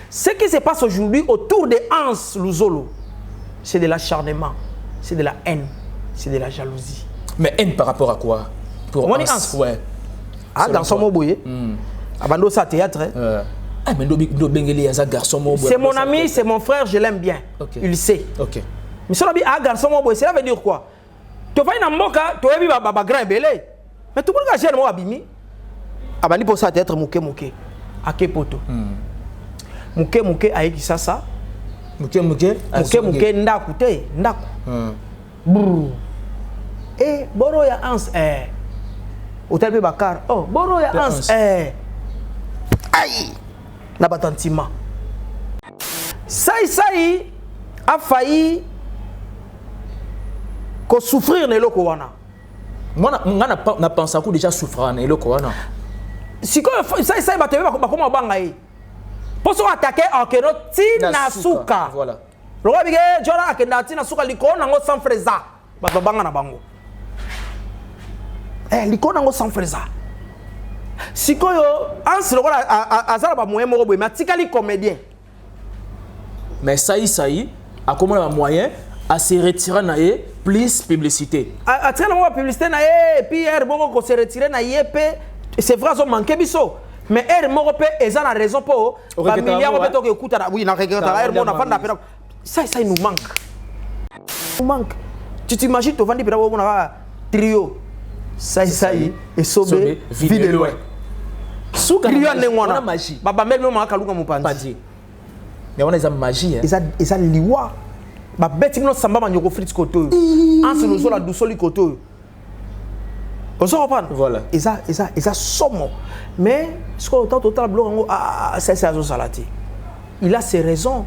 Ce qui se passe aujourd'hui autour de Hans Luzolo, c'est de l'acharnement, c'est de la haine, c'est de la jalousie. Mais haine par rapport à quoi? Pour Hans. Ouais. Ah, garçon Moboye. Abando ça théâtre. Ah, mais garçon Moboye. C'est mon ami, c'est mon frère, je l'aime bien. Okay. Il sait. Ok. Mais ça, ah, garçon Moboye, cela veut dire quoi? Tu vas dans Moka, tu vas vivre à grand belé. Mais tout le monde a géré moi abimi. Abandi pour ça théâtre mouké. Ake poto. Mouké aïe qui ça. Mouké ndaku te ndaku. Brrr. Eh boro ya Hans Hôtel Pe Bakar. Oh boro ya Hans aïe na batantima. Sai a failli ko souffrir ne loko wana. Moi na pensé que déjà souffrir ne loko wana. Si ko sai ba tebe ba koma banga yi. Pour se attaquer en keno tina suka. Voilà. Le roi bige jora akenda tina suka likona ngo sans freza. Ba banga na bango. Likona ngo sans freza. Sikoyo Hans le roi azala ba moyen moko boy matikali comédien. Mais ça a comment un moyen à se retirer naé plus publicité. A tina mo publicité naé puis er boko ko se retirer naé pe c'est vrai zo manquer biso. Mais elle m'a repéré, ils ont la raison pour pas milliard de que écoute oui, na regarde elle mon enfant d'après ça il nous manque. Nous manque. Tu t'imagines tu vends des pédagogues on a trio. Ça et sauver vie de loin. Souka on a magie. Baba même on a kaluka mon pandi. Mais on a la magie hein. Ils a liwa. Ba beti no samba manyoko fritz koto. En se nous la douceur koto. On se reprend. Voilà. Et ça somme. Mais ce qu'on entend total blanc, c'est salati. Il a ses raisons.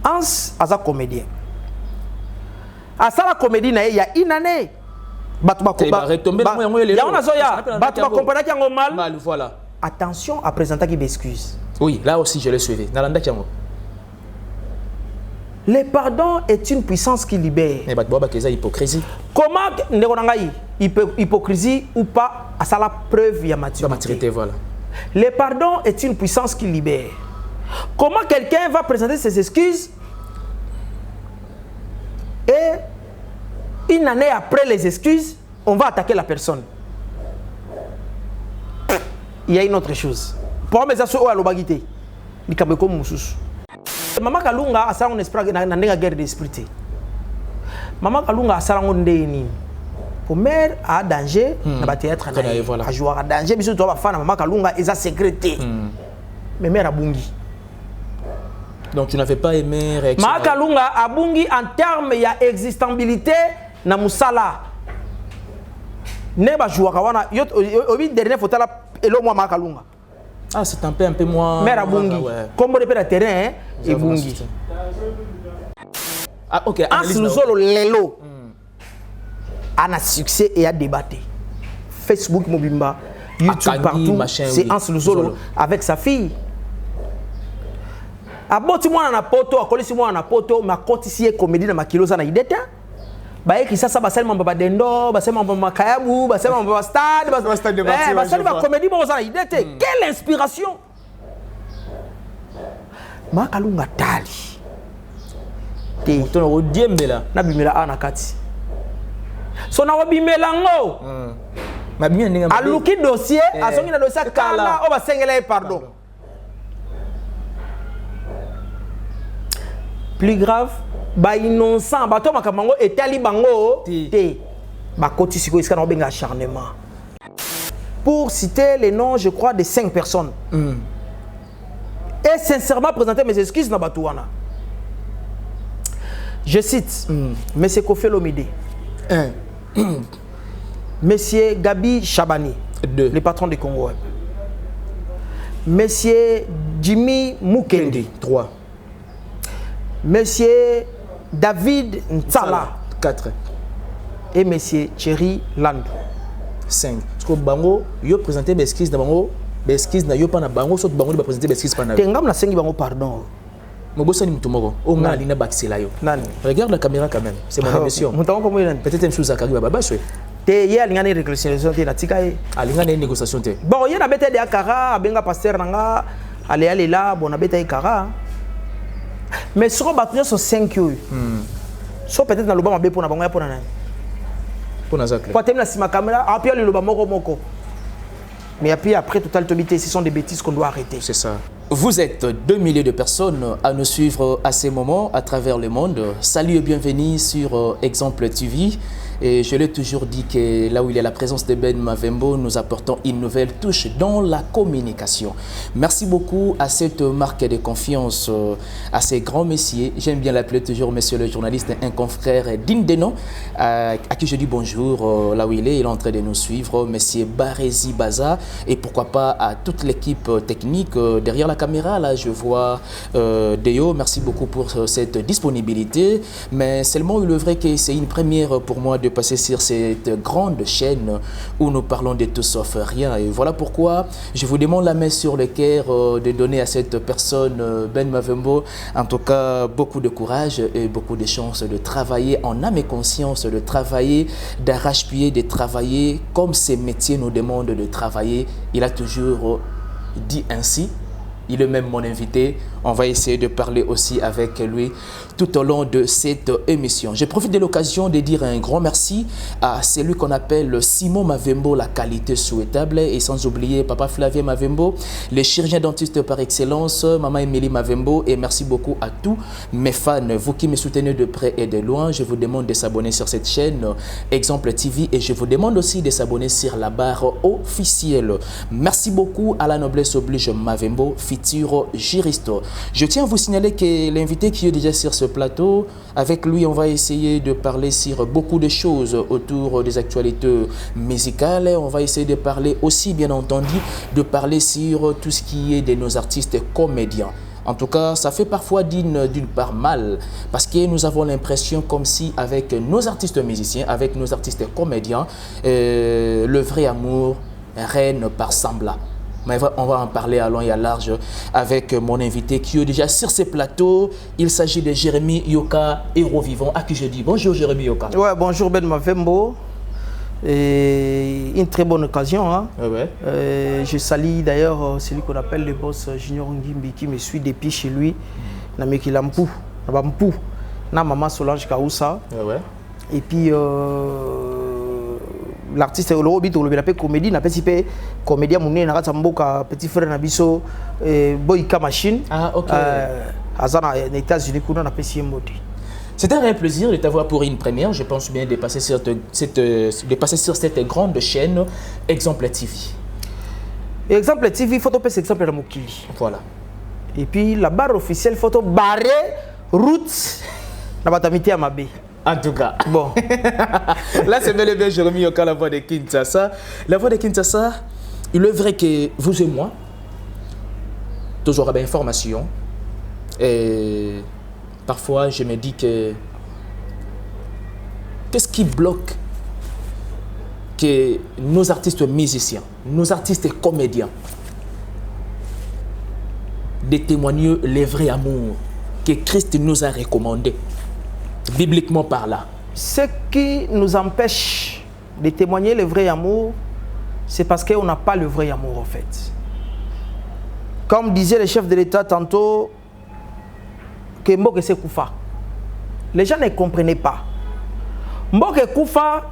Hans a sa comédien. À ça la comédie il y a une année. Voilà. Attention à présenter qui m'excuse. Oui, là aussi je l'ai suivi. Le pardon est une puissance qui libère. Mais hypocrisie. Comment hypocrisie ou pas à ça la preuve il y a maturité. Voilà. Le pardon est une puissance qui libère. Comment quelqu'un va présenter ses excuses et une année après les excuses, on va attaquer la personne. Il y a une autre chose. Pour moi, ça c'est au alobagité. Ni kabeko mususu. Maman Kalunga a ça on espère na guerre d'esprit. Maman Kalunga a ça on ndeni. Pour mère à danger na ba théâtre na a jouer à danger biso to ba fana Maman Kalunga eza sécurité. Mais mère a bungi. Donc tu n'avais pas aimé réaction. Maman Kalunga a bungi en termes il y a existabilité na musala. Ne ba jouer wana yo obi dernier photo la elo moi Maman Kalunga. Ah, c'est un peu moins. Mère Abungi. Comme on répète le terrain, et Bungi. Ah, ok. Hans Luzolo Lelo. A succès et a débattu. Facebook, Mobimba, YouTube, partout. C'est Hans Luzolo avec sa fille. A boti moi na poto, a kolisi moi na poto, ma kotisi comédie na makiloza na ideta. Ba eki sasa basema mbaba dendo, basema mbaba kayabu, basema mbaba stade, basema comédie mo za idete. Quelle inspiration! Makalunga tali. Te tono odiembela na bimela ana kati. So na wabimela ngo. Mabimela ninga. Aluki dossier, asongi na dossier kala, o basengela pardon. Plus grave, ba innocent, ba to makamango etali bango te. Ba koti siko iska na benga acharnement. Pour citer les noms, je crois, de 5 personnes. Et sincèrement présenter mes excuses na Batouana. Je cite Monsieur Kofi Olomide. 1. Monsieur Gabi Chabani. 2. Le patron du Congo. Monsieur Jimmy Mukendi. 3. Monsieur David Ntsala. 4. Et Monsieur Thierry Landou. 5. Parce que Bango, yo présenté mes excuses na Bango, mes excuses na yo pas na Bango, sauf Bango va présenter mes excuses pas na. Tengam na sengi Bango pardon. Mobosani mutumoko. O nga alina bakisela yo. Regarde la caméra quand même. C'est mon émission. Peut-être même sous Zakari Baba Choué. Te ye alinga ne négociation te na tika ye. Alinga ne négociation te. Bon, ye na bete de akara abenga pasteur nanga allez là, bon, on a bêta Kara. Mais sur le sur 5 euros. So peut-être dans le bas, pour la banque pour la pour la pour terminer la caméra, après le bas moko. Mais après total tobité, ce sont des bêtises qu'on doit arrêter. C'est ça. Vous êtes 2 milliers de personnes à nous suivre à ces moments à travers le monde. Salut et bienvenue sur Exemple TV. Et je l'ai toujours dit que là où il y a la présence de Ben Mavembo, nous apportons une nouvelle touche dans la communication. Merci beaucoup à cette marque de confiance, à ces grands messieurs. J'aime bien l'appeler toujours monsieur le journaliste, un confrère digne de nom, à qui je dis bonjour là où il est en train de nous suivre, monsieur Barézi Baza, et pourquoi pas à toute l'équipe technique derrière la caméra. Là, je vois Deo, merci beaucoup pour cette disponibilité, mais seulement il est vrai que c'est une première pour moi de passer sur cette grande chaîne où nous parlons de tout sauf rien. Et voilà pourquoi je vous demande la main sur le cœur de donner à cette personne, Ben Mavembo, en tout cas beaucoup de courage et beaucoup de chance de travailler en âme et conscience, de travailler d'arrache-pied, de travailler comme ces métiers nous demandent de travailler. Il a toujours dit ainsi. Il est même mon invité. On va essayer de parler aussi avec lui tout au long de cette émission. Je profite de l'occasion de dire un grand merci à celui qu'on appelle Simon Mavembo, la qualité souhaitable, et sans oublier Papa Flavien Mavembo, le chirurgien dentiste par excellence, Maman Émilie Mavembo, et merci beaucoup à tous mes fans, vous qui me soutenez de près et de loin. Je vous demande de s'abonner sur cette chaîne Exemple TV et je vous demande aussi de s'abonner sur la barre officielle. Merci beaucoup à la noblesse oblige Mavembo, futur juriste. Je tiens à vous signaler que l'invité qui est déjà sur ce plateau, avec lui, on va essayer de parler sur beaucoup de choses autour des actualités musicales. On va essayer de parler aussi, bien entendu, de parler sur tout ce qui est de nos artistes comédiens. En tout cas, ça fait parfois d'une part mal, parce que nous avons l'impression comme si avec nos artistes musiciens, avec nos artistes comédiens, le vrai amour règne par semblant. Mais on va en parler à long et à large avec mon invité qui est déjà sur ces plateaux. Il s'agit de Jérémy Yoka, héros vivant, à qui je dis bonjour Jérémy Yoka. Ouais, bonjour Ben Mavembo. Et une très bonne occasion. Hein. Ouais. Je salue d'ailleurs celui qu'on appelle le boss Junior Ngimbi qui me suit depuis chez lui. Nameki Lampou, Nabampou, na maman Solange Kaoussa. Ouais. Et puis l'artiste Olobit on l'appelle comédie, n'a pas si peu comédien mouné na Ratamboka petit frère Nabiso Boyka Machine. Ah OK. Azana aux États-Unis qu'on a apprécié modi. C'est un réel plaisir de t'avoir pour une première. Je pense bien de passer sur cette grande chaîne Exemple TV. Exemple TV, photo PS exemple de Mokili. Voilà. Et puis la barre officielle photo barrée route na batamité à Mabé. En tout cas. Bon. Là, c'est bel et bien Jérémy Yoka, la voix de Kinshasa. La voix de Kinshasa, il est vrai que vous et moi, toujours avec information. Et parfois, je me dis que qu'est-ce qui bloque que nos artistes musiciens, nos artistes comédiens, de témoigner le vrai amour que Christ nous a recommandé, bibliquement parlant. Ce qui nous empêche de témoigner le vrai amour, c'est parce qu'on n'a pas le vrai amour en fait. Comme disait le chef de l'État tantôt, que Mboke c'est Koufa. Les gens ne comprenaient pas. Mboke Koufa,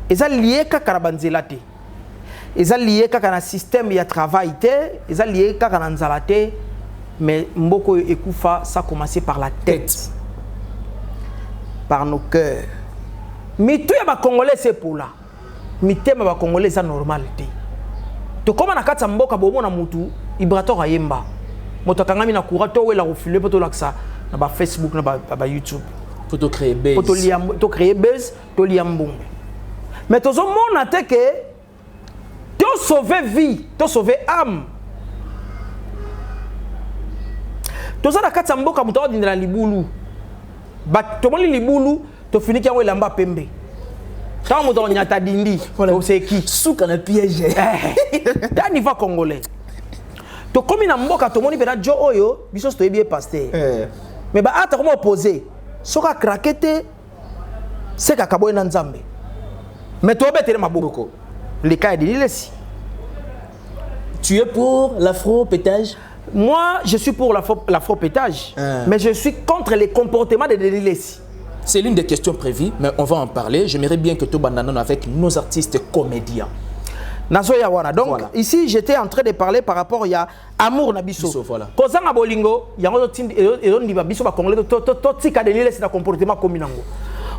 ils sont liés à Karabanzelate. Ils sont liés à un système de travail, ils sont liés à un Nzalate. Mais Mboko et Koufa, ça a commencé par la tête, par nos cœurs. Mais tout les Congolais c'est pour là. Mais tout les Congolais c'est normal. To comme na kata mboka bomo na mutu ibrato ayemba. Moto kangami na kurato we la refile poto laksa na ba Facebook na ba YouTube. Poto créer buzz. Poto créer buzz, to liambong. Mais tozo mona te que to sauver vie, to sauver âme. Toza na kata mboka muto dindra libulu. Ba to moni libulu to finiki yango elamba pembe. Tant moto nyata dindi, on sait qui souka na piège. Dans niveau congolais. To comme na mboka to moni bena jo oyo, biso to bien pasteur. Mais ba ata comment opposer. Soka craquete c'est ka kabo na nzambe. Mais to betere maboko. Le cas de l'ilesi. Tu es pour l'afro-pétage? Moi, je suis pour l'afropétage, mais je suis contre les comportements de Denis Lessi. C'est l'une des questions prévues, mais on va en parler. J'aimerais bien que tu bandanes avec nos artistes comédiens. Donc voilà. Ici, j'étais en train de parler par rapport à Amour Nabiso. Voilà. Kozanga bolingo, il y a un biso ba congolais to tika Denis Lessi na comportement communango.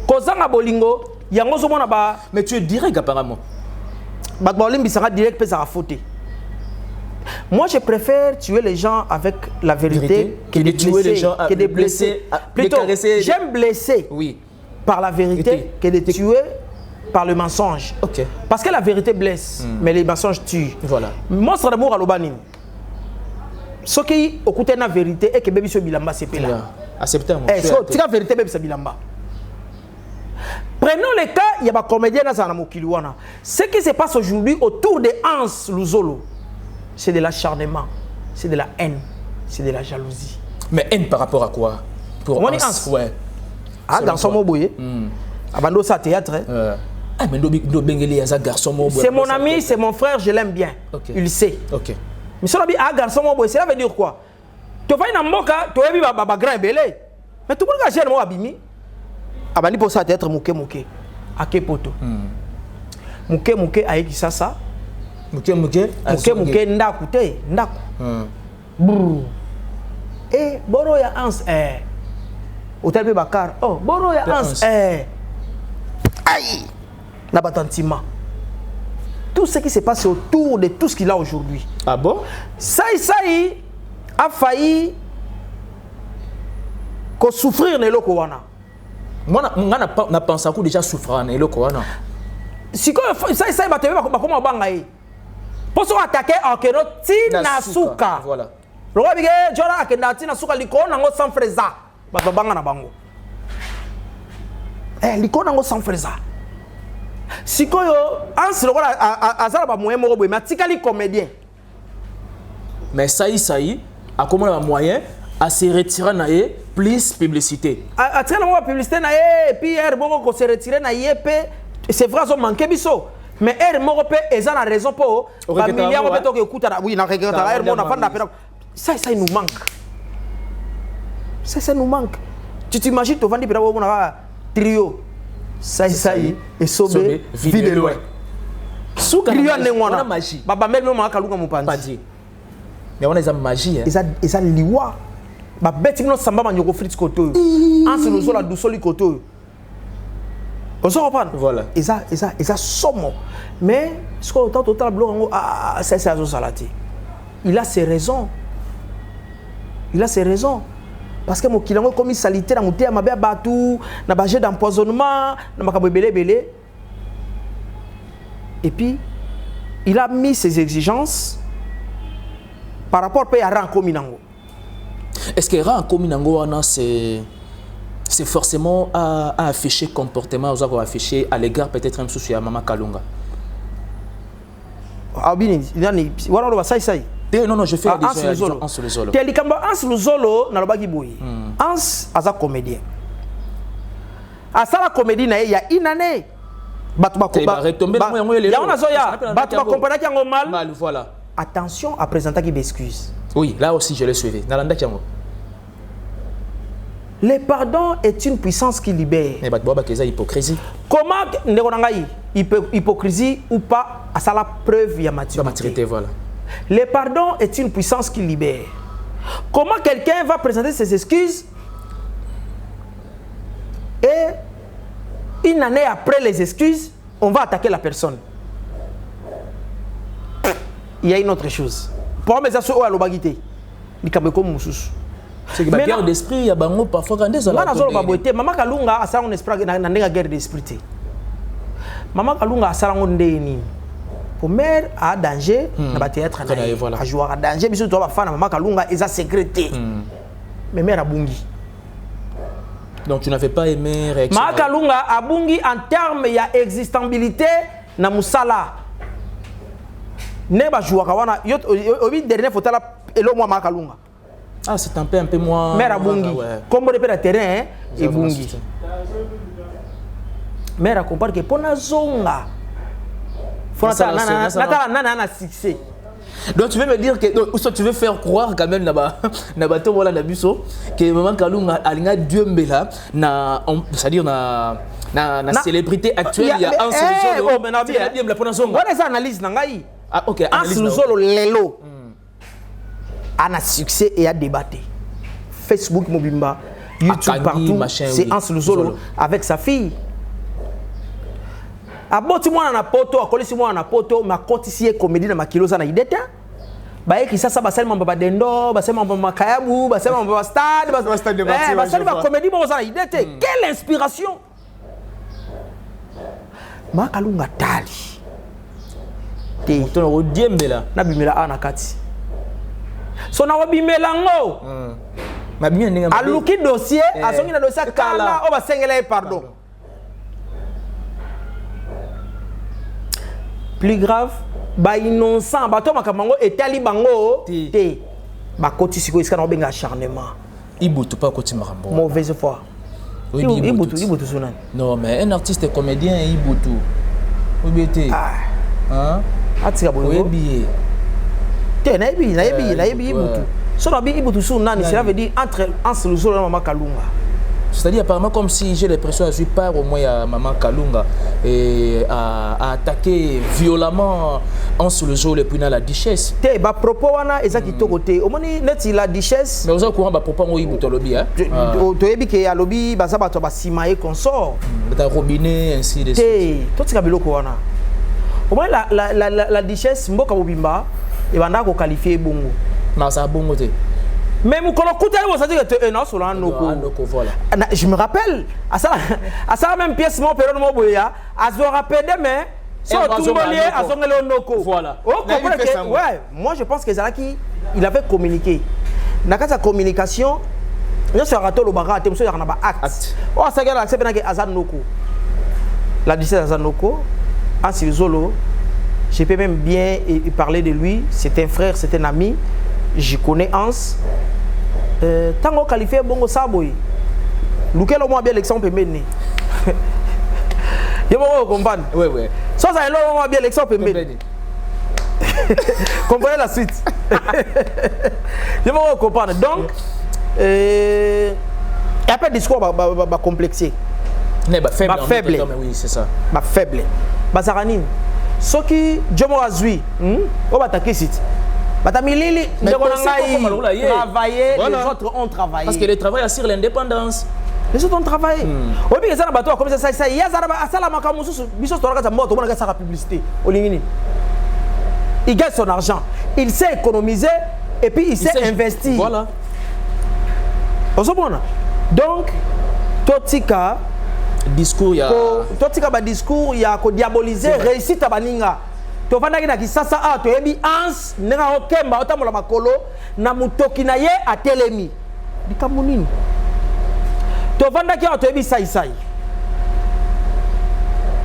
Kozanga bolingo, il y a un ba. Mais tu es direct apparemment. Ba bolingo sera direct pe ça faute. Moi, je préfère tuer les gens avec la vérité que de tuer les gens que de blesser. Plutôt, j'aime blesser par la vérité que de tuer par le mensonge. Okay. Parce que la vérité blesse, mais les mensonges tuent. Voilà. Monstre d'amour à l'Obanin. Ce qui écoute la vérité et que bébé se bilamba c'est là. Acceptez-moi. C'est la vérité bébé se bilamba. Prenons le cas, il y a des comédiens dans la Mokilouana. Ce qui se passe aujourd'hui autour de Hans Luzolo, c'est de l'acharnement, c'est de la haine, c'est de la jalousie. Mais haine par rapport à quoi? Pour Hans. Ouais. Ah, garçon Moboye. Abando ça théâtre. Ah, mais garçon Moboye. C'est mon ami, c'est mon frère, je l'aime bien. Okay. Il sait. Ok. Mais ça veut dire ah garçon Moboye, cela veut dire quoi? Tu vas dans Mboka, tu vas vivre baba grand belé. Mais tout le monde gère moi abimi. Abani pour ça théâtre mouké. Ake poto. Mouké aïe qui ça. Mouké ndaku te ndaku. Eh boro ya Hans Hôtel Be Bakar. Oh boro ya Hans aïe na batantima. Tout ce qui se passe autour de tout ce qu'il a aujourd'hui. Ah bon? Ça a failli ko souffrir ne loko wana. Moi na pense à coup déjà souffrir ne loko wana. Si ça ba tebe ba koma banga yi. Pour se attaquer en keno tina suka. Voilà. Le roi bige jora akenda tina suka liko nango sans freza. Ba banga na bango. Liko nango sans freza. Sikoyo Hans le roi azala ba moyen moko boy matikali comédien. Mais ça y a comment la moyen à se retirer naé plus publicité. A tirer la publicité naé puis er boko ko se retirer naé pe c'est vrai ont manqué biso. Mais er moko pe eza na raison pour ba milliard pe to ke kuta oui na regret er mo na fanda pe ça il nous manque. Ça nous manque. Tu t'imagines to vandi pe na na trio. Ça et sobe vide loin. Souka na magie. Baba mel no maka lunga mupandi. Mais on a magie hein. Eza liwa. Ba beti no samba manyoko fritz koto. Anse no zola du soli koto. On se reprend. Voilà. Eza somo. Mais ce qu'on entend total bloc c'est Azo Salati. Il a ses raisons. Parce que mon kilango comme salité na muté mabe batu na baje d'empoisonnement na makabo belé. Et puis il a mis ses exigences par rapport à Ranko Minango. Est-ce que Ranko Minango c'est forcément à afficher comportement aux avoir affiché à l'égard peut-être même souci à Mama Kalunga? Ah bien, voilà ça. Non, je fais Hans Luzolo. Hans Luzolo na lobaki boy. Hans aza comédien. Asala comédie na ya inane. Batu ba comprendre yango mal. Voilà. Attention à présenter qui m'excuse. Oui, là aussi je l'ai suivi. Nalanda Kiango. Le pardon est une puissance qui libère. Mais Batboba Keza hypocrisie. Comment Negonangaï hypocrisie ou pas à ça la preuve il y a maturité. Voilà. Le pardon est une puissance qui libère. Comment quelqu'un va présenter ses excuses et une année après les excuses, on va attaquer la personne. Il y a une autre chose. Pour moi, ça c'est au alobagité. Ni kabeko mususu. C'est que la guerre d'esprit, il y a parfois quand des gens. Maman Kalunga a ça on esprit na guerre d'esprit. Maman Kalunga a ça on ndeni. Pour mère à danger, na ba théâtre na a jouer à danger biso to ba fana Maman Kalunga eza sécurité. Mais mère a bungi. Donc tu n'avais pas aimé réaction. Maman Kalunga a bungi en termes il y a existabilité na musala. Ne ba jouer kawana yo obi dernier photo la elo moi Maman Kalunga. Ah, c'est un peu moins. Mère Abungi. Comme on le terrain, et Bungi. Mère a compris que pour la zonga, nana succès. Donc tu veux me dire que ou soit tu veux faire croire quand même na bato wala na biso que Maman Kalunga alinga Dieu mbela na c'est-à-dire na célébrité actuelle il y a un seul oh mais na bien la pona songa voilà ça analyse na ngai ah OK analyse lozolo lelo ana succès et a débatté Facebook mobimba YouTube partout c'est Ans Luzolo avec sa fille aboti mwana na poto akolisi mwana na poto makotisi comédie na makiloza na ideta baye kisasa basali mambo ba dendo basali mambo makayabu basali mambo ba stade basali ba comédie boza na ideta quelle inspiration Makalunga tali te to no diembela na bimela ana kati so na wabimela ngo mabimela ninga aluki dossier asongi na dossier kala o ba sengela pardon. Plus grave, ba innocent, ba to makamango etali bango te. Ba koti siko iska na benga acharnement. Ibutu pas koti makambo. Mauvaise foi. Oui, Ibutu sonani. Non, mais un artiste comédien Ibutu. Obété. Hein? Atika bongo. Oui, te na yebi Ibutu. So na bi Ibutu sonani, cela veut dire entre Ans Luzolo na Maman Kalunga. C'est-à-dire apparemment comme si j'ai l'impression que je suis pas au moins à Maman Kalunga et à attaquer violemment Ans Luzolo et puis dans la duchesse. Te ba propos wana ezaki to côté. Au moni neti la duchesse. Mais vous avez courant ba propos ngo Ibutu lobby hein. To yebi ke ya lobby baza bato ba simaye consort. Ta robinet ainsi de suite. Te to tika biloko wana. Au moins la duchesse mboka bobimba e banda ko qualifier bongo. Na ça bongo te. Mais mon colloque, non, sur un voilà. Je me rappelle, à ça même pièce, mon père, mon boya, à se rappeler demain, sur tout le monde, à son noko. Voilà. Ouais, moi je pense que Zalaki, il avait communiqué. Dans sa communication, il y a un rato le barat, il y a un acte. Oh, ça a accepté que Azan Noko. La lycée Azan Noko, Ans Luzolo, je peux même bien parler de lui. C'est un frère, c'est un ami. Je connais Ans. Tango qualifié bongo saboy. Lequel au moins bien l'exemple mené. Il faut comprendre. Oui oui. Ça ça est là bien l'exemple mené. Comprenez la suite. Il faut comprendre. Donc et après discours va complexer. Ne ba faible. Ba faible. Oui, c'est ça. Ba faible. Bazaranine. Ce qui Jomo Azui, on va attaquer site. Batamilili, travailler, les autres ont travaillé. Parce que le travail assure l'indépendance. Les autres ont travaillé. Oui, mais ça n'a pas comme ça. Il y a ça makamusu, biso toraka za moto, on a sa publicité. Olingini. Il gagne son argent. Il sait économiser et puis il sait investir. Voilà. Donc, totika discours ya totika ba discours ya ko diaboliser réussite baninga. Tovandaki na kisasa a toyebi Ans nenga okemba otamola makolo na mutoki na ye atelemi likambo nini tovandaki a toyebi sai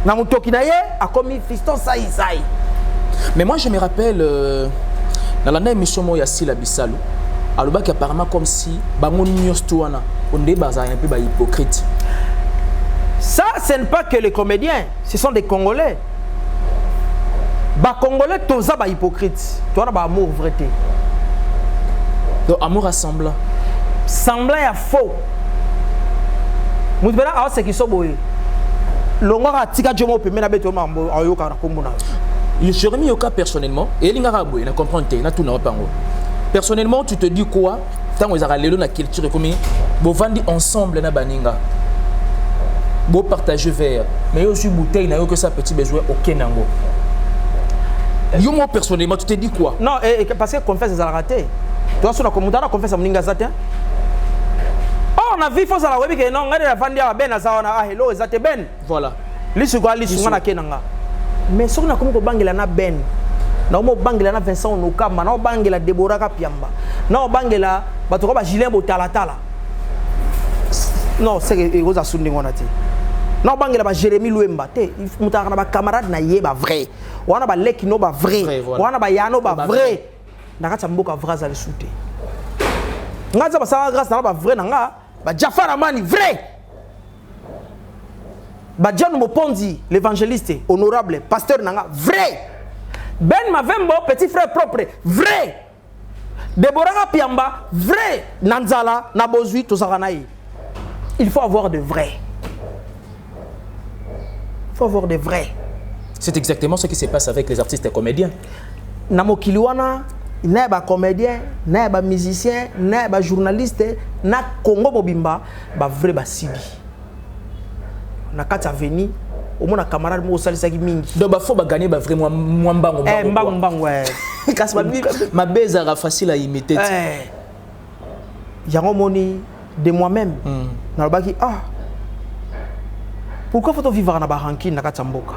na mutoki na ye akomi fiston sai. Mais moi je me rappelle dans l'année émission mo ya Sila Bisalu alobaki apparemment comme si bango nyos wana onde baza un peu ba hypocrite. Ça ce n'est pas que les comédiens, ce sont des Congolais. Ba Congolais toza ba hypocrite. Toi na ba amour vrai té. Donc amour à semblant. Semblant ya faux. Mutbela a ce qui so boye. Longo ka tika jomo pe mena beto mambo ayoka na kombona. Je remis au cas personnellement et linga boye na comprendre na tout na pango. Personnellement, tu te dis quoi? Tant que vous lelo na culture comme bo vandi ensemble na baninga. Bo partager verre, mais yo suis bouteille na yo que ça petit besoin aucun nango. Yo moi personnellement, tu te dis quoi? Non, parce que confesse les raté. Toi sur la commentaire confesse à mninga zatin. Oh, on a vu faut ça la webi que non, ngade la vandi a ben za na hello zate ben. Voilà. Lisu na kenanga. Mais so na comme ko bangela na ben. Na mo bangela na Vincent Onokamba, na bangela Deborah Kapiamba. Na bangela bato ko ba Julien Botalatala. Non, c'est que Rosa Sundingo na te. Na bangela ba Jérémy Luemba te, mutaka na ba camarade na ye ba vrai. Wana ba leki no ba vrai. Wana ba yano ba vrai. Na kata mboka vrai za le soute. Ngaza ba sa grâce na ba vrai na nga, ba Jafar Amani vrai. Ba John Mopondi, l'évangéliste honorable, pasteur na nga vrai. Ben Mavembo, petit frère propre, vrai. Deborah Piamba, vrai. Nanzala, Nabozui, Tozaranaï. Il faut avoir de vrais. Il faut avoir de vrais. C'est exactement ce qui se passe avec les artistes et comédiens. Namo Kiliwana, n'a pas comédien, n'a pas musicien, n'a pas journaliste, n'a Congo Mobimba, ba vrai ba sibi. Na kata veni, au moins na camarade mo salisa ki mingi. Donc ba faut ba gagner ba vraiment mbango. Mbango ouais. Parce que ma bezara facile à imiter. Yango moni de moi-même. Na baki pourquoi faut-on vivre na baranki na kata mboka?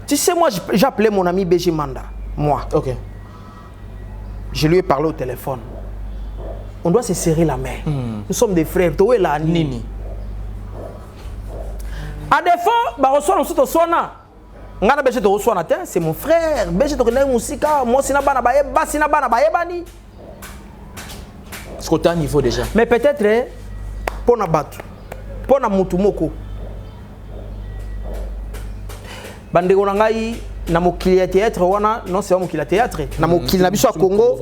Tu sais, moi, j'ai appelé mon ami BG Manda. Moi. Ok. Je lui ai parlé au téléphone. On doit se serrer la main. Nous sommes des frères. Toi et là, Nini. À défaut, c'est mon frère. BG Tokene Moussika. Moi, c'est Nabana Bayeba, c'est Nabana Bayebani. Est-ce qu'au temps niveau déjà? Mais peut-être, pour Nabatu, pour Namutumoko. Bandeko nangai na mokili ya théâtre wana non c'est mokili ya théâtre na mokili na biso ya Congo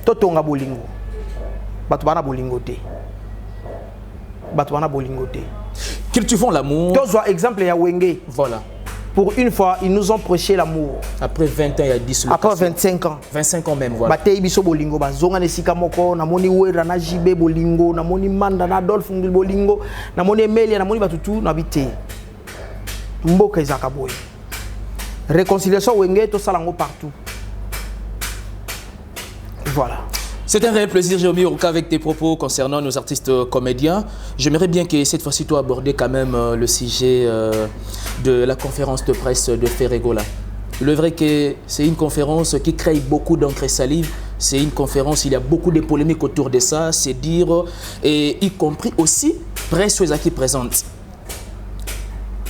totonga bolingo bato bana bolingo te qu'ils te font l'amour. Toi exemple ya Wenge, voilà, pour une fois ils nous ont prêché l'amour après 20 ans il y a 10 après 25 ans 25 ans même, voilà. Batei biso bolingo bazonga nesika moko na moni wera na jibe bolingo na moni manda na Adolphe ngil bolingo na moni Emelia na moni batutu na bité mboka ezaka boye. Réconciliation Wenge, tout ça lango partout. Voilà. C'est un réel plaisir, Jérôme Yoruka, avec tes propos concernant nos artistes comédiens. J'aimerais bien que cette fois-ci, tu abordes quand même le sujet de la conférence de presse de Ferregola. Le vrai que c'est une conférence qui crée beaucoup d'encre et salive. C'est une conférence, il y a beaucoup de polémiques autour de ça, c'est dire, et y compris aussi presse qui présente.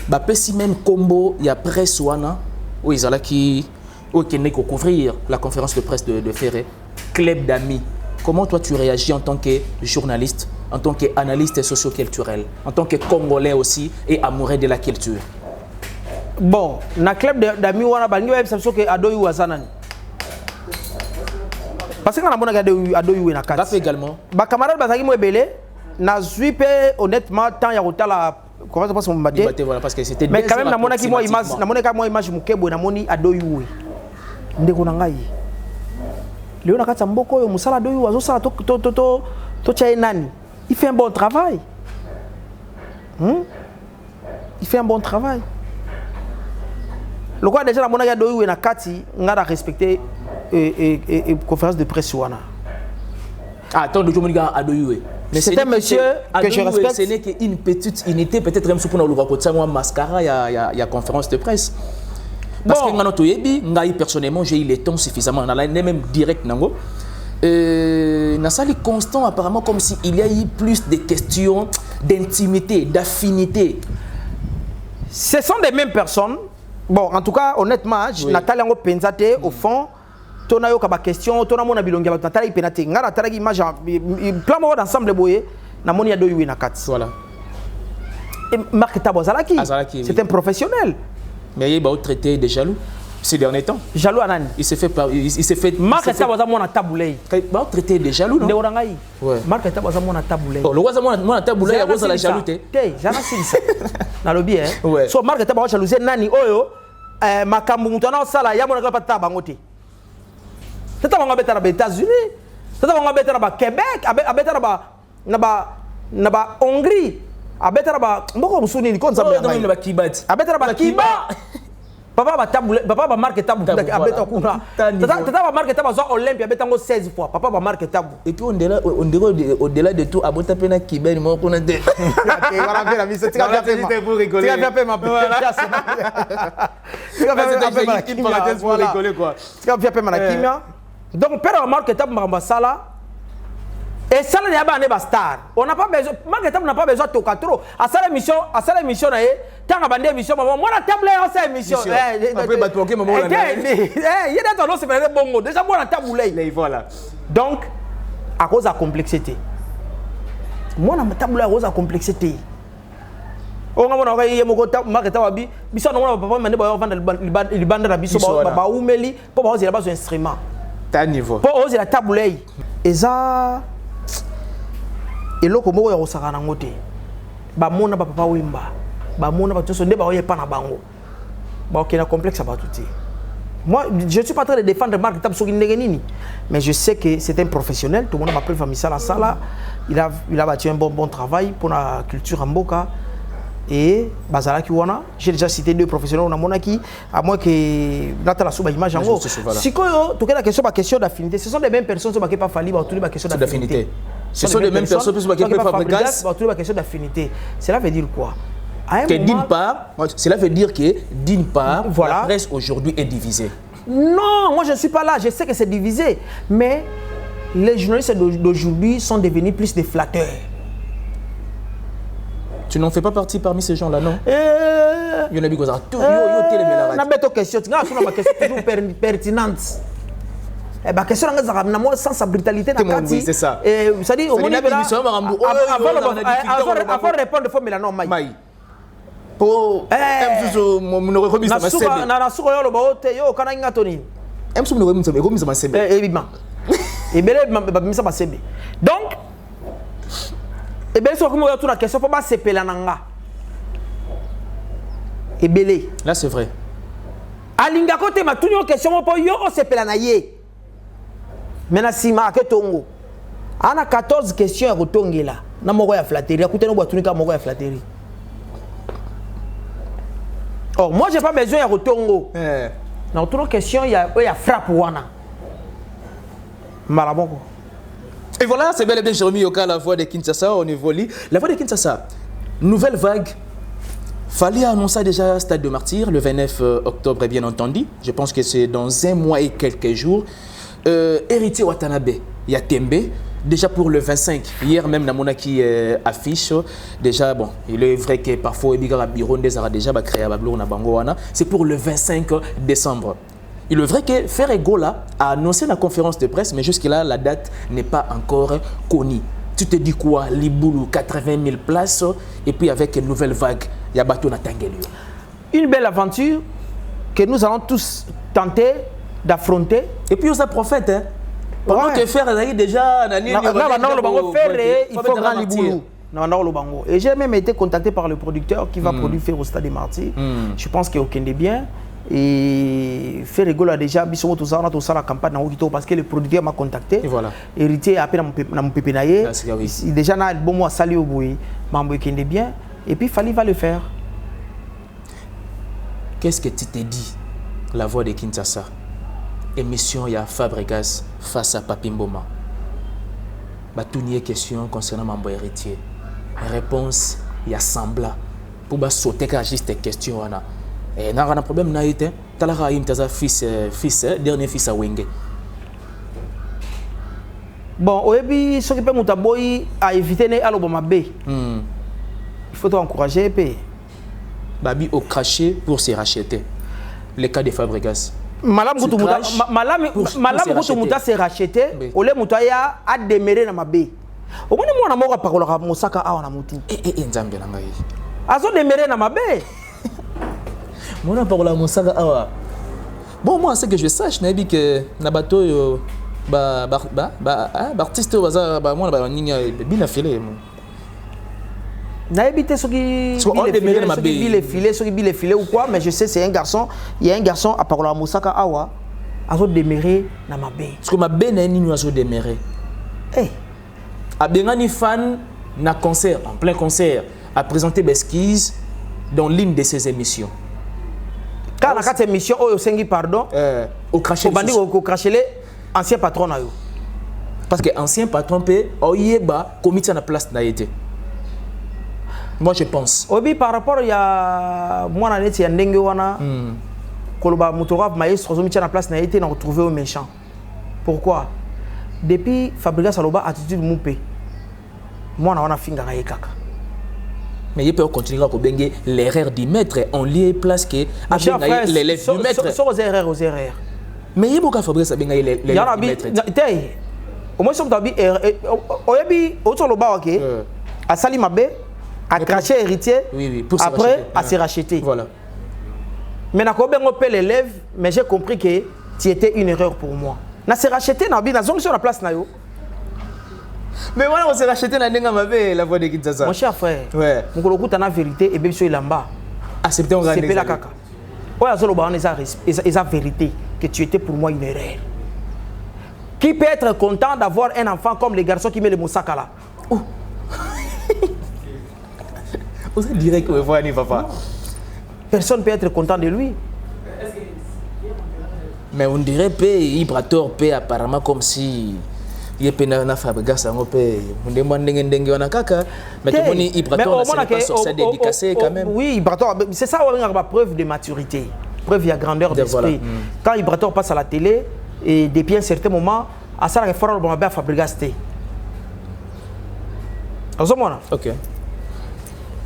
Bah, si même combo, il y a presse wana. Oui, ils allaient qui couvrir la conférence de presse de Ferré, club d'amis. Comment toi tu réagis en tant que journaliste, en tant qu'analyste socio-culturel, en tant que Congolais aussi et amoureux de la culture? Bon, na club d'amis wana bangi wa biso ke adoyu wasanani. Parce que na mona ga adoyu na kati. Également. Ba camarade bazaki mo ebele na zuipe honnêtement tant ya kotala. Comment ça passe mon maté? Voilà, parce que c'était. Mais quand même, na mona ki moi image, na mona ka moi image mukebo na moni adoyuwe. Ndeko na ngai. Leo na kata mboko yo musala adoyu wazo sala to cha nani. Il fait un bon travail. Il fait un bon travail. Le quoi déjà na mona ka adoyuwe na kati ngara respecter conférence de presse wana. Ah, attends, le jour adoyuwe. Mais c'est un monsieur que je respecte. Ce n'est qu'une petite unité, peut-être même pour nous mascara, il y a conférence de presse. Parce que personnellement, j'ai eu le temps suffisamment, on a même direct. Nassali constant, apparemment, comme s'il y a eu plus de questions d'intimité, d'affinité. Ce sont les mêmes personnes. Bon, en tout cas, honnêtement, Nathalie Ango Penzate, au fond, ton ayo kaba question, ton amona bilongi ba tala ipenate ngara tala image plan mo d'ensemble boye na moni ado yuwe na kat. Voilà. Et Marc Tabozalaki, c'est un professionnel. Mais il va traiter de jaloux ces derniers temps. Jaloux anani. Il s'est fait Marc Tabozalaki mona taboulay. Il va traiter de jaloux non. Ndeorangai. Ouais. Marc Tabozalaki mona taboulay. Oh, le roi mona taboulay ya rose la jaloute. Té, jana sinisa. Na lobby hein. Ouais. So Marc Tabozalaki jalouse nani oyo makambu mutana sala ya mona ka taba ngote. Tata wanga betara ba États-Unis, tata wanga betara ba Québec, abetara na ba Hongrie, abetara ba mboko musuni ni konza ba ba Kibati. Abetara ba Kiba. Papa ba tabule, papa ba marque tabu abeta kuna. Tata ba marque tabu zo Olympia betango 16 fois. Papa ba marque tabu. Et puis au-delà de tout abota pena Kiba ni moko na te. Voilà bien la mise, tu vas bien faire pour rigoler. Tu vas bien faire ma Tu vas bien faire une parenthèse pour rigoler quoi. Tu vas bien faire ma kimia. Donc, père marque tabu mamba sala. Et ça n'est pas un star. On n'a pas besoin. Marque tabu n'a pas besoin de toka trop. À ça l'émission na tant abandé émission maman. Moi la table est en émission. Après batouké maman la. Il y a des tendance c'est pas bongo. Déjà moi la table là. Voilà. Donc à cause de la complexité. Moi la table à cause de la complexité. On a vu que Mokota Marketa Wabi, Bisson, on a pas mené par le bande de la Bisso, Baoumeli, pour oser la base d'instrument. T'as un niveau. Pour oser la taboulée. Et ça. Et là, comme on est au Saranangote, Bamona Papa Wimba, Bamona Patoso, ne Baoye Panabango. Baokena complexe à Batouti. Moi, je ne suis pas en train de défendre Marc Tab Soginegeni, mais je sais que c'est un professionnel. Tout le monde m'a pris famille ça la salle. Il a battu un bon travail pour la culture en Boka. Et Bazala Kiwana, j'ai déjà cité 2 professionnels on a monaki, à moins que Natala Souba image en haut. Si tu as la question d'affinité, ce sont les mêmes personnes qui n'ont pas fallu pour la question d'affinité. Ce sont les mêmes personnes qui n'ont pas Fabregas pour la question d'affinité. Cela veut dire quoi? Que d'une part, cela veut dire que d'une part, voilà. La presse aujourd'hui est divisée. Non, moi je ne suis pas là, je sais que c'est divisé. Mais les journalistes d'aujourd'hui sont devenus plus des flatteurs. Tu n'en fais pas partie parmi ces gens-là, non? Il y en a qui ont une question, tu as une question toujours pertinente. La question est sans sa brutalité. Oui, c'est ça. C'est-à-dire, avant de répondre, il faut me la nommer. Pour mon remise à ma sebe. Donc, et bien sûr, comme on a la question, il faut pas se péler nanga. Et belé. Là, c'est vrai. Alinga côté ma toute question pour yo on se péler naie. Maintenant si ma que tongo. On a 14 questions à retonguer là. Na moko ya flatterie, écoutez no boituni ka moko ya flatterie. Or moi j'ai pas besoin de retongo. Dans toutes nos questions il y a frappe wana. Malaboko. Et voilà, c'est bel et bien Jérémy Yoka, la voix de Kinshasa, on évolue. La voix de Kinshasa, nouvelle vague. Fallait annoncer déjà Stade de Martyrs le 29 octobre, bien entendu. Je pense que c'est dans 1 mois et quelques jours. Héritier Watanabe, il y a Tembe. Déjà pour le 25, hier même, Namona qui affiche. Déjà, bon, il est vrai que parfois, il y a déjà créé à Bangoana. C'est pour le 25 décembre. Il est vrai que Ferregola a annoncé la conférence de presse, mais jusque-là, la date n'est pas encore connue. Tu te dis quoi? Liboulou, 80 000 places, et puis avec une nouvelle vague, il y a Bateau Natangelio. Une belle aventure que nous allons tous tenter d'affronter. Et puis, on a prophète, hein? Pendant que faire déjà, il faut grand Liboulou. Et j'ai même été contacté par le producteur qui va produire Faire au Stade des Martyrs. Je pense qu'il y a aucun des biens. Et Ferregola a déjà la campagne parce que le producteur m'a contacté. Et voilà. Héritier a appelé mon pépinaillé. Déjà, il a bon mois salué au bout. Il bien. Et puis, il va le faire. Qu'est-ce que tu t'es dit, la voix de Kinshasa? Émission, il y a Fabregas face à Papi Mboma. Une question concernant mon héritier. Réponse, il y a Sambla. Pour sauter juste question. Et n'a un problème n'a été talara imtaza fils dernier fils à Wenge. Bon oyebi ce qui peut mutaboy à éviter né alobama B. Il faut encourager p. Babi au craché pour se racheter. Le cas de Fabregas. Malam Goutoumuta s'est racheté. Ole Moutaya a démarré dans ma B. Au moins moi na moko parola Mosaka a na mutu. Nzambe na ngai. Azo démarré dans ma B. Moi, parole mon saga awa. Bon, moi, ce que je sache, n'est que Nabato, artiste au hasard, moi, bien affilé. N'a évité ceux qui les filets ou quoi, mais je sais, c'est un garçon. Il y a un garçon à parole à Mosaka Awa, à se démérer dans ma baie. Parce que ma baie n'est ni nous à se démérer. Eh, à Bengani fan, na concert, en plein concert, a présenté Besquiz dans l'une de ses émissions. Quand on a 4 émissions, au Sengi, pardon, au craché les anciens patrons. Parce que ancien patron peut, comité à la place n'a été. Moi, je pense. Obi, par rapport à moi, il y a un dengue, Koloba Moutorab, maestro, comité à la place n'a été, on a retrouvé au méchant. Pourquoi? Depuis Fabregas Saloba, attitude moupé. Moi, on a fini à Kaka. Mais il peut continuer à bengue l'erreur du maître. On lit place que l'élève du maître. Sur aux erreurs. Mais il y a beaucoup de Fabrice à bengue l'élève du maître. Au moins, si on a dit, au Yabi, au Toloba, à Salimabe, A craché héritier, oui, pour après, à se racheter. Voilà. Mais je n'ai l'élève, mais j'ai compris que tu étais une erreur pour moi. Je s'est racheté, je sur la place. Mais voilà, on s'est racheté la voix de Kinshasa. Mon cher frère, ouais. je suis la vérité et bien sûr, il est en bas. Acceptez on c'est la caca. Ouais, c'est la vérité que tu étais pour moi une erreur. Qui peut être content d'avoir un enfant comme les garçons qui mettent le moussaka là? Oh. Vous direz que vous voyez, papa. Personne ne peut être content de lui. Mais on dirait que Ibrator paie apparemment comme si il est pénal na fabrique ça on paie. On demande dengue on a caca. Mais tout le monde Ibrator n'a pas sorti dédicacé quand même. Oui, Ibrator, c'est ça on a preuve de maturité, preuve de grandeur d'esprit. Voilà. Quand Ibrator passe à la télé et depuis un certain moment, à ça il faut le bien fabriquer. OK.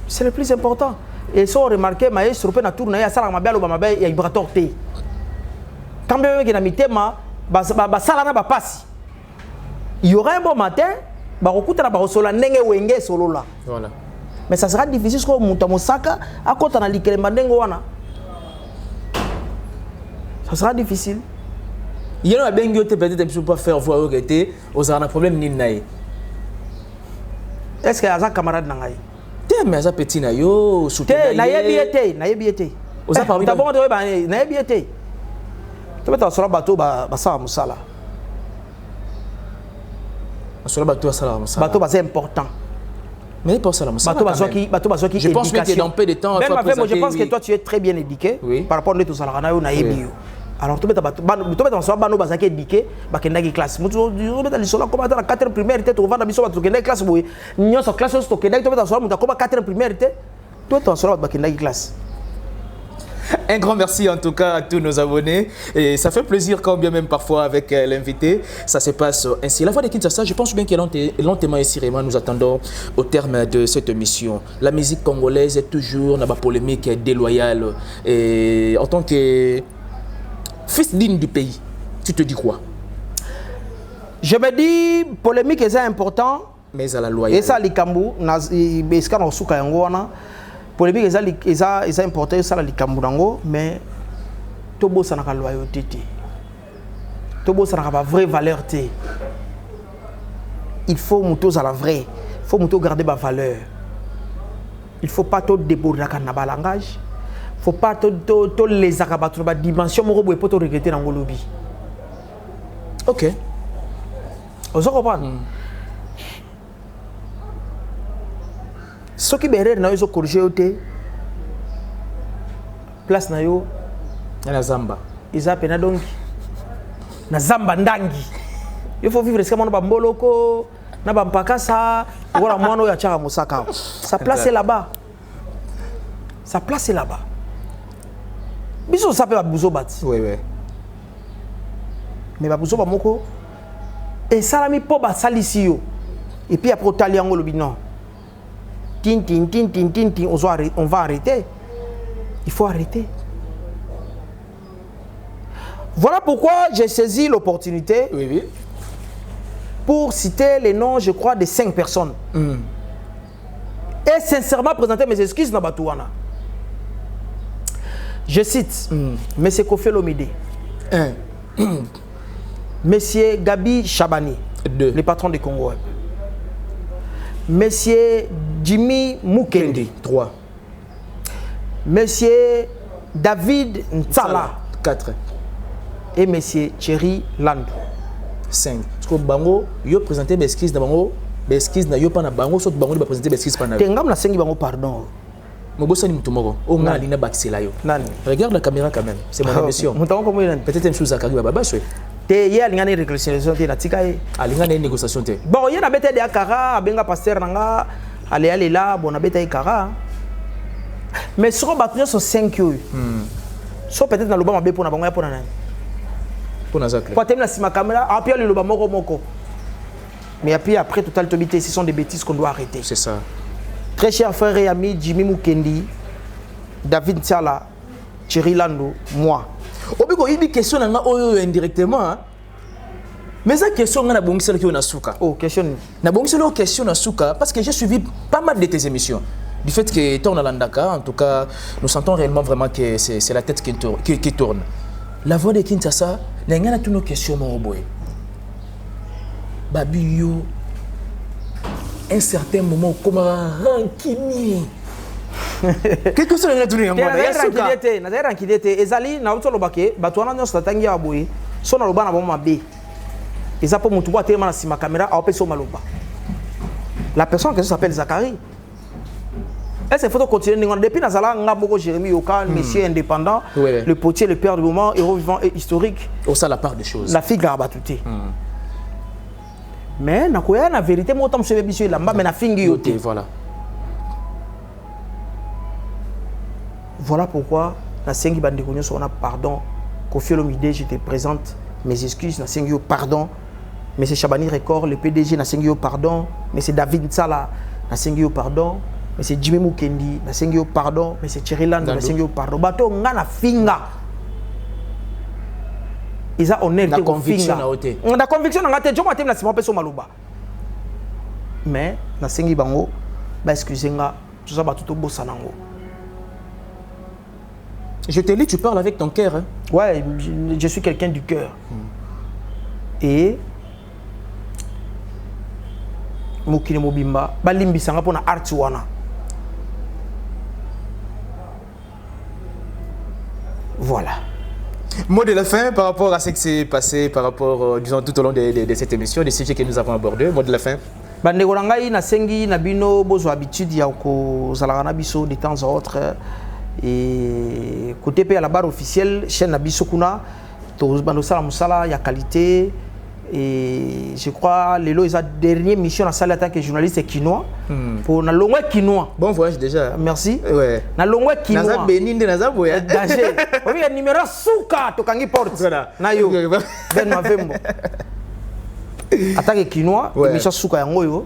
C'est le plus important. Et ça on remarqué maestro pe na tourner à ça la mabia il y a Ibrator té. Quand bien que na mitema ba sala na ba passe. Il y aura un bon matin, voilà. Mais ça sera difficile parce que Moutamosaka à côté na likele mandengo wana. Ça sera difficile. Il y a un bengo te peut-être pas faire voir que était aux un problème ni naï. Est-ce que Aza camarade nangai? Te mais Aza petit na yo soutenir. Na yebiete. Aux a parmi d'abord de ba na yebiete. Tu peux t'asseoir bateau ba ça musala. Sur le bateau, c'est important. Mais pour ça, je pense que dans peu de temps, je pense que toi tu es très bien éduqué par rapport à tout ça. Alors tu es éduqué, tu classe. Tu es 4 primaire, tu es classe. Classe. Un grand merci en tout cas à tous nos abonnés et ça fait plaisir quand bien même parfois avec l'invité. Ça se passe ainsi. La voix de Kinshasa, je pense bien que lentement et sérieusement nous attendons au terme de cette émission. La musique congolaise est toujours dans la polémique déloyale et en tant que fils digne du pays, tu te dis quoi? Je me dis polémique est important mais à la loyauté. Et ça likambu na beska suka yango wana. Polémique est important, ça la likamburango, mais tobo ça n'a pas loyauté, tobo ça n'a pas vraie valeur. Il faut monter à la vraie, il faut monter garder ma valeur. Il faut pas tout déborder dans le langage, il faut pas tout les acabattre dans dimension moro pour tout regretter dans le lobby. OK. Vous comprenez? Ce qui est na yo corriger oté place na yo na zamba isa pena dongi na zamba ndangi il faut vivre ce ba mboloko na ba mpakasa wala mwana ya chaka musaka sa place est là-bas, sa place est là-bas. Biso ça peut ba buzo bati oui mais ba buzo ba moko et salami po ba salisi yo et puis après otali yango lobi non. On va arrêter. Il faut arrêter. Voilà pourquoi j'ai saisi l'opportunité pour citer les noms, je crois, de 5 personnes. Et sincèrement présenter mes excuses dans Batouana. Je cite M. Kofi Olomide, M. Gabi Chabani, le patron de Congo Web. Monsieur Jimmy Mukendi, 3. Monsieur David Ntsala, 4. Et Monsieur Thierry Landou, 5. Parce que bango yo présenté mes skills na bango, mes skills na yo pa na bango saute bango ba présenter mes skills pa na. Tengam na sengi bango pardon. Mobosa ni mutumoko. O nga lina baxela yo. Nani? Regarde la caméra quand même. C'est mon émission. Mutamoko mo nani? Peut-être une chose à Kariba baba soué. Te ye alinga ne réconciliation te na tika ye. Alinga ne négociation te. Bon, ye na bete de akara abenga pasteur nanga ale là bon na bete ikara. Mais sur battre sur 5 yo. So peut-être na loba mabe pour na bango ya pour na nani. Pour na zakle. Pour terminer la caméra, après le loba moko. Mais après total tobité, ce sont des bêtises qu'on doit arrêter. C'est ça. Très cher frère et ami Jimmy Mukendi, David Ntsala, Thierry Landou, moi. Obiko il dit question nanga oyo indirectement. Mais ça question na bongisa ki na suka. Oh, question. Na bongisa lo question na suka parce que j'ai suivi pas mal de tes émissions. du fait que tourne à l'Andaka, en tout cas, nous sentons réellement vraiment que c'est la tête qui tourne. La voix de Kinshasa, il y a toutes nos questions, mon boy. Babiyo, un certain moment, comme un rancunier. Qu'est-ce que c'est que tu as dit? Na tranquillité, ezali na uto lobake, batwana nyo statangi ya boye. So na loba na bomba B. Eza po mutu ba tellement na sima caméra a opé so maloba. La personne que ça s'appelle Zachary. Elle s'est photo continuer depuis Nazala Ngaboko Jérémy Yoka, monsieur indépendant, le potier, le père du moment, héros vivant et historique. Au ça la part des choses. La fille Garabatouté. Mais na koya na vérité moi tam se biso la mba mais na fingi yoté. Voilà. Voilà pourquoi na sengi bande konyo so na pardon. Kofi Olomide, je te présente mes excuses na sengi pardon. Monsieur Chabani Record, le PDG na sengi pardon. Monsieur David Nsala na sengi pardon. Monsieur Jimmy Mukendi na sengi pardon. Monsieur Cheriland na sengi pardon. Bato nga na finga. Ils ont honnête la conviction na oté. La conviction na ngate joma tem na sima peso maluba. Mais na sengi bango ba excusez nga tout ça ba tout bossa nango. Je te lis, tu parles avec ton cœur. Hein? Ouais, je suis quelqu'un du cœur. Et Mokine Mobimba balimbi sanga pona arti wana. Voilà. Mot de la fin par rapport à ce qui s'est passé, par rapport, disons, tout au long de cette émission, des sujets que nous avons abordés. Mot de la fin. Bandeko nangai na sengi na bino bozo habitude ya ko zalaka na biso de temps à autre. Et côté à la barre officielle, chaîne na biso kuna, to bando sala musala ya qualité. Et je crois les lois dernière mission à salle en tant que journaliste quinois pour na longwe quinois. Bon voyage déjà. Merci. Ouais. Na longwe quinois. Naza beninde naza boya. Danger. Oui, il numéro suka to kangi porte. Voilà. Na yo. Ben mavembo. Attaque quinois, mission suka yango yo.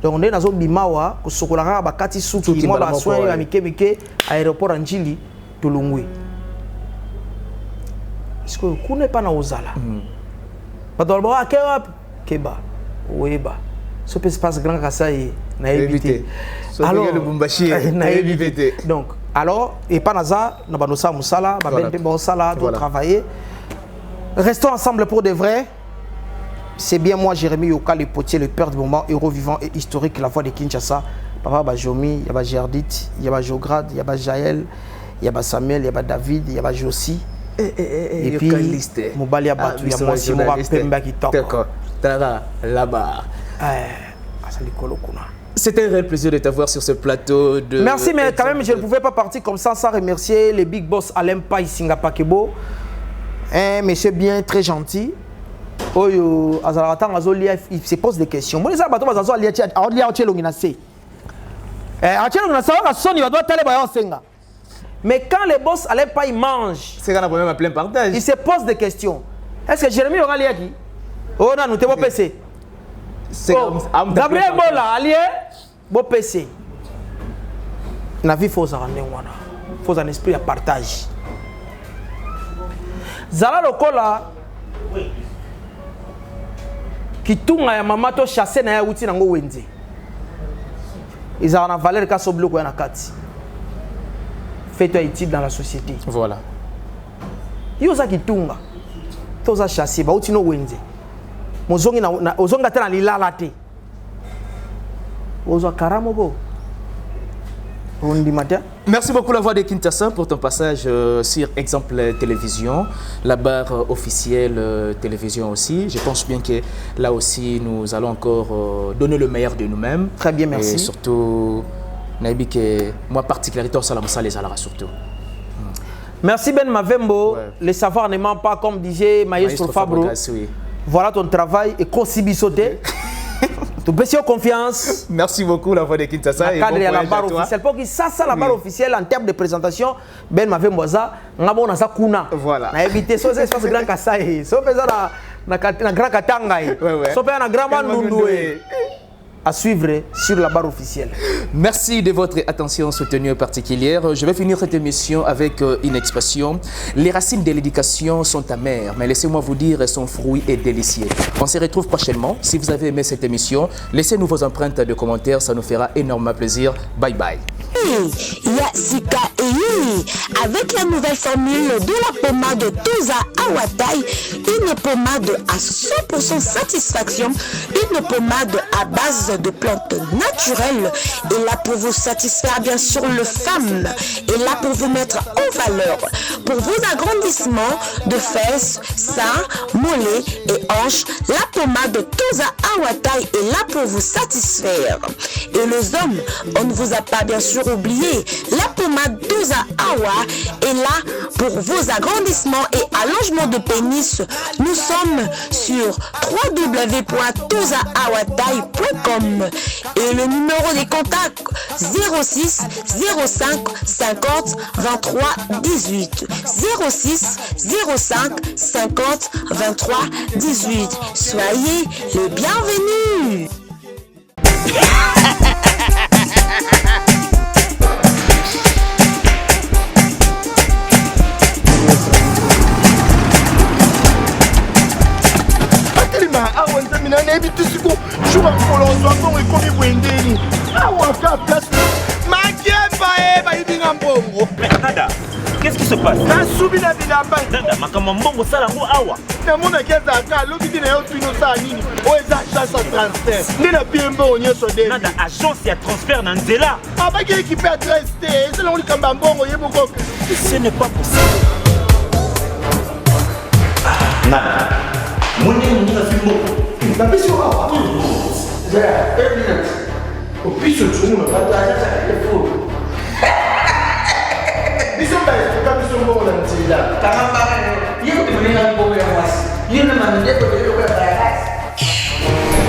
Donc on est dans un bimawa ko sokolaka ba kati suki moi ba soin ya mikebeke aéroport Anjili to Longwe. Est-ce que vous n'est pas na ozala? Badolbo akeba keba weba so peut se passe grand kasa et na éviter alors le bumbashi na éviter donc alors et pas naza na banosa musala ba bende bo sala doit travailler, restons ensemble pour de vrai. C'est bien moi Jérémy Yoka le potier, le père du moment, héros vivant et historique, la voix de Kinshasa. Papa Bajomi, yaba Gerdit, yaba Jograd, yaba Jaël, yaba Samuel, yaba David, yaba Josi. Et puis, Mobali Abatu, il y a moi aussi, moi, Pemba qui toque. D'accord, Tara, là-bas. C'était un réel plaisir de t'avoir sur ce plateau. Merci, mais quand même, je ne pouvais pas partir comme ça sans remercier les big boss Alain Pai Singapakebo. Un monsieur bien, très gentil. Il se pose des questions. Mais quand les boss Alain Pai mangent, c'est quand on a plein partage. Il se pose des questions. Est-ce que Jérémy aura lié qui? Oh non, nous t'es bon PC. Gabriel Bola, allié, bon PC. La vie faut s'en rendre. Faut un esprit à partage. Zala Lokola qui tourne à maman to chasser na ya outil nango wenze. Ils ont une valeur kaso bloc na kati. Fais-toi utile dans la société. Voilà. Yoza qui tourne. Toza chasser ba outil no wenze. Mozongi na ozonga tena lilala te. Ozo karamo go. Merci beaucoup la voix de Kinshasa pour ton passage sur Exemple Télévision, la barre officielle télévision aussi. Je pense bien que là aussi nous allons encore donner le meilleur de nous-mêmes. Très bien, merci. Et surtout, que moi particularité au Salamoussa les Alara surtout. Merci Ben Mavembo. Ouais. Le savoir ne ment pas comme disait Maestro Fabro. Oui. Voilà ton travail et consibisoté. Tu peux confiance. Merci beaucoup la voix de Kinshasa. Et bon la barre officielle. Pour que ça la barre officielle en termes de présentation, Ben m'avait moisa, ngabo na kuna. Voilà. Na éviter so espace grand kasai. So pesa na grand katanga. So pesa na grand mandundoué. À suivre sur la barre officielle. Merci de votre attention soutenue particulière. Je vais finir cette émission avec une expression. Les racines de l'éducation sont amères, mais laissez-moi vous dire, son fruit est délicieux. On se retrouve prochainement. Si vous avez aimé cette émission, laissez-nous vos empreintes de commentaires, ça nous fera énormément plaisir. Bye bye. Yasika Eye avec la nouvelle formule de la pommade Toza Awatai, une pommade à 100% satisfaction, une pommade à base de plantes naturelles, et là pour vous satisfaire bien sûr le femme, et là pour vous mettre en valeur, pour vos agrandissements de fesses, seins, mollets et hanches, la pommade Toza Awatai est là pour vous satisfaire. Et les hommes, on ne vous a pas bien sûr oublié, la pommade Toza Awa est là pour vos agrandissements et allongements de pénis. Nous sommes sur www.tozaawatai.com et le numéro des contacts 06 05 50 23 18 06 05 50 23 18. Soyez les bienvenus. Nada, qu'est-ce qui se passe? Nada, agence et transfert dans Nzela. Ce n'est pas possible. Nada.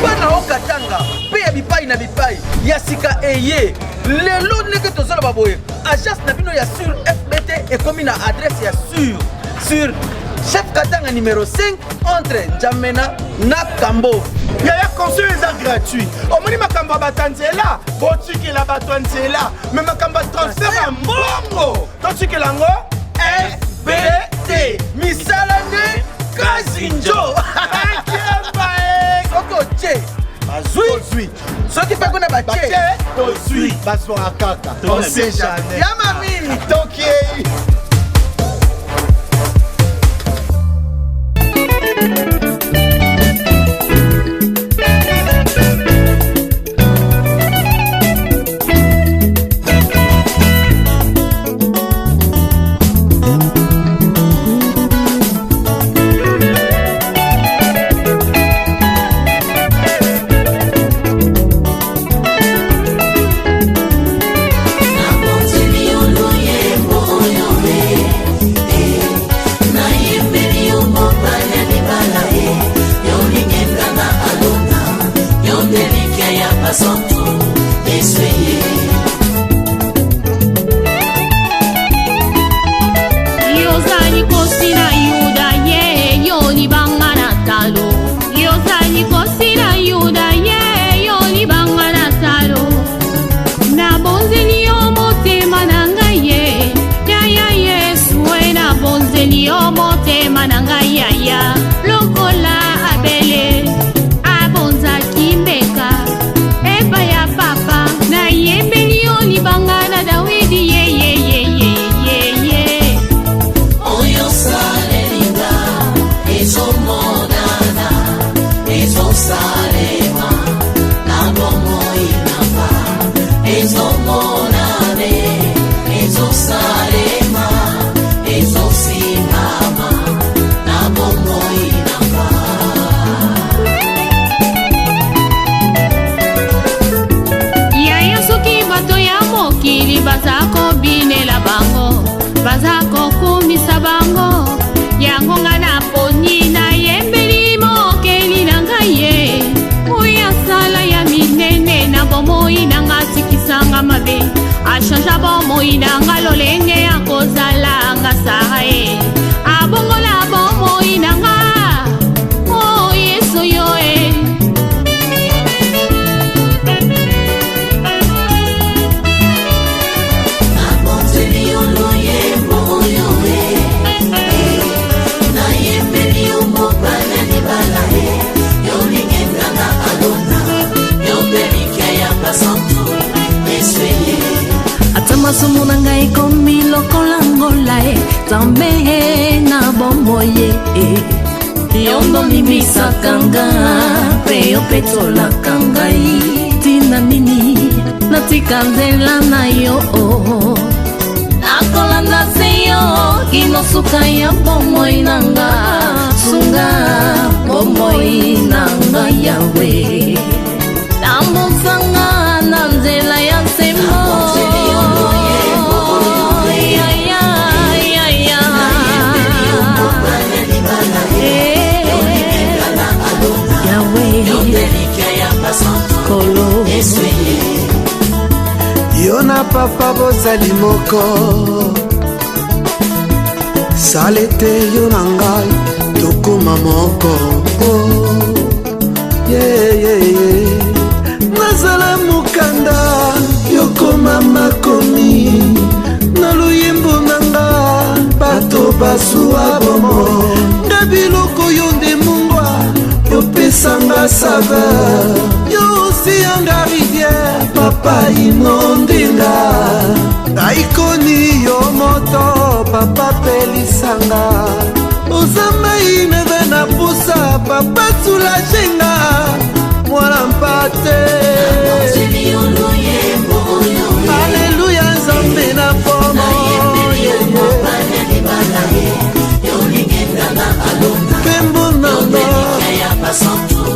Bana okatanga pe ya bipai na bipai Yasika Eye lelo ndenge tozala baboye agence na bino ya sur FBT ekomi na adresse ya sur chef Katanga numéro 5 entre Njamena na Kambo. Yaya conseil est gratuit. Au moins makamba batanzela, botiki la batanzela, mais makamba transfert à mbongo. Totiki lango FBT. Misalane Kazinjo. Oko che. Bazui. Ce qui fait qu'on a baché. Tozui. Baso akaka. On sait jamais. Yamami. Tokiei. Bazako binela bango, bazako kumisa bango, yango nga na poni na yembeli mokeli na ngaye, uya sala ya minene na bomoi na nga sikisanga mabe, achanja bomoi na nga lolenge ya kozala nga sae, abongola bomoi na nga, oh yeso yoe. Sumu na ngai komi lokola ngola Zambe na bombo ye Yondo limisaka nga Pe yo petolaka ngai Tina nini natika nzela na yo Nakolanda se yo Kinosuka ya bomoi nanga Sunga bomoi nanga yawe Tambusanga na nzela ya semo Yo na papa bozali moko Salete yo na ngai tokoma moko Nazala mukanda yokoma makomi Na luyembo nanga bato basuwa bomo Na biloko yo nde mungwa yopesanga saveur Yo si yanga rivière papa inondenga Aikoni yo moto papa pelisanga Ozama ineve na pusa papa tulajenga Mwana mpate Alleluia nzambe na pomo Pembo nanga toi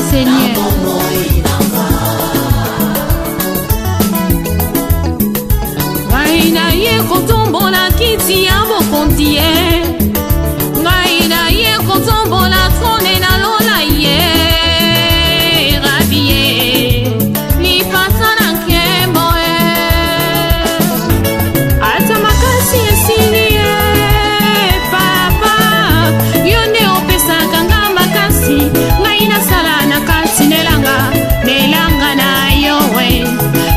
Seigneur. Ngaina ye kotombola kiti ya bokonti ye Ngaina ye kotombola trone na lola ye Rabi ye lipasa na nkembo ye Ata makasi esili ye Papa yonde opesaka nga makasi Ngaina sala na kasi nelanga na yowe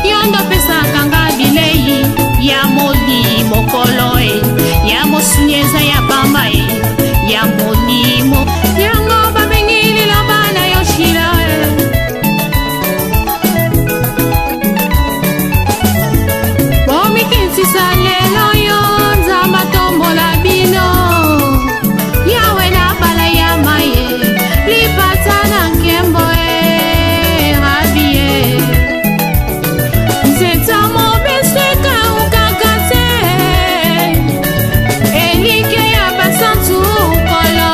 Yondo pesaka nga bilei ya moli mokolo ya mosunyeza ya pamba ya molimo yango babengili lobana yoshila bomikinsisa lelo yo nzamba tombola bino yawe na bala ya maye lipata na nkembo rabie nzeta mobeseka ukakate elike ya basantu kolo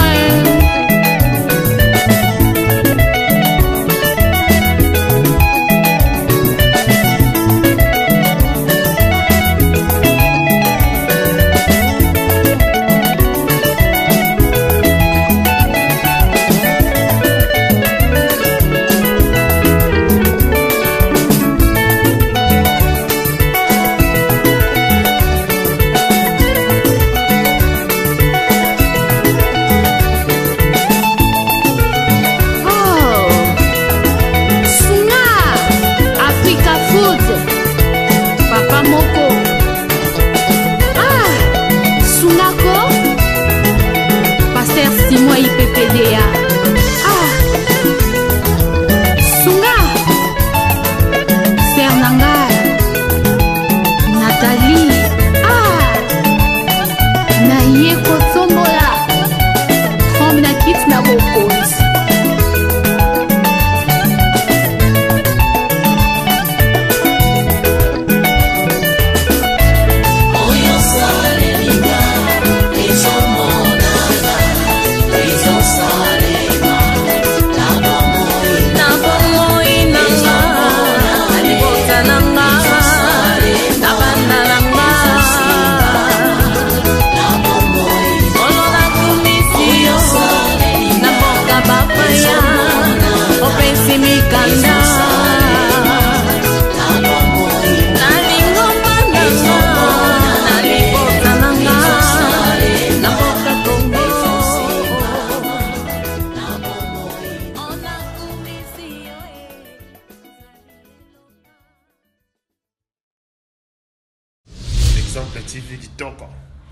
TV Kitoko,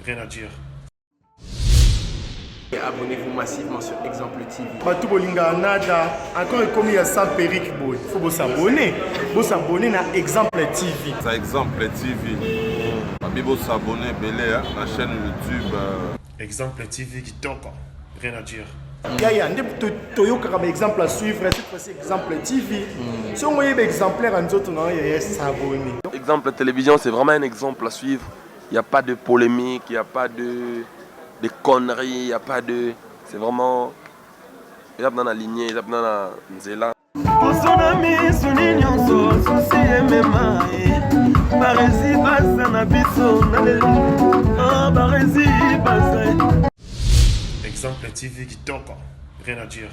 rien à dire. Et abonnez-vous massivement sur Exemple TV. Batou Bolinga Nada, encore comme il y a 100 périques, il faut vous s'abonner. Vous s'abonner à Exemple TV. C'est Exemple TV. Vous s'abonner à la chaîne YouTube. Exemple TV Kitoko, rien à dire. Yaya, un exemple à suivre, cette fois-ci Exemple TV. Si on voyait exemplaire en autres, non, il y a s'abonner. Exemple télévision, c'est vraiment un exemple à suivre. Il n'y a pas de polémique, il n'y a pas de conneries, il n'y a pas de... C'est vraiment... Il y a dans la lignée, il y a dans la nzela. Exemple TV Kitoko, rien à dire.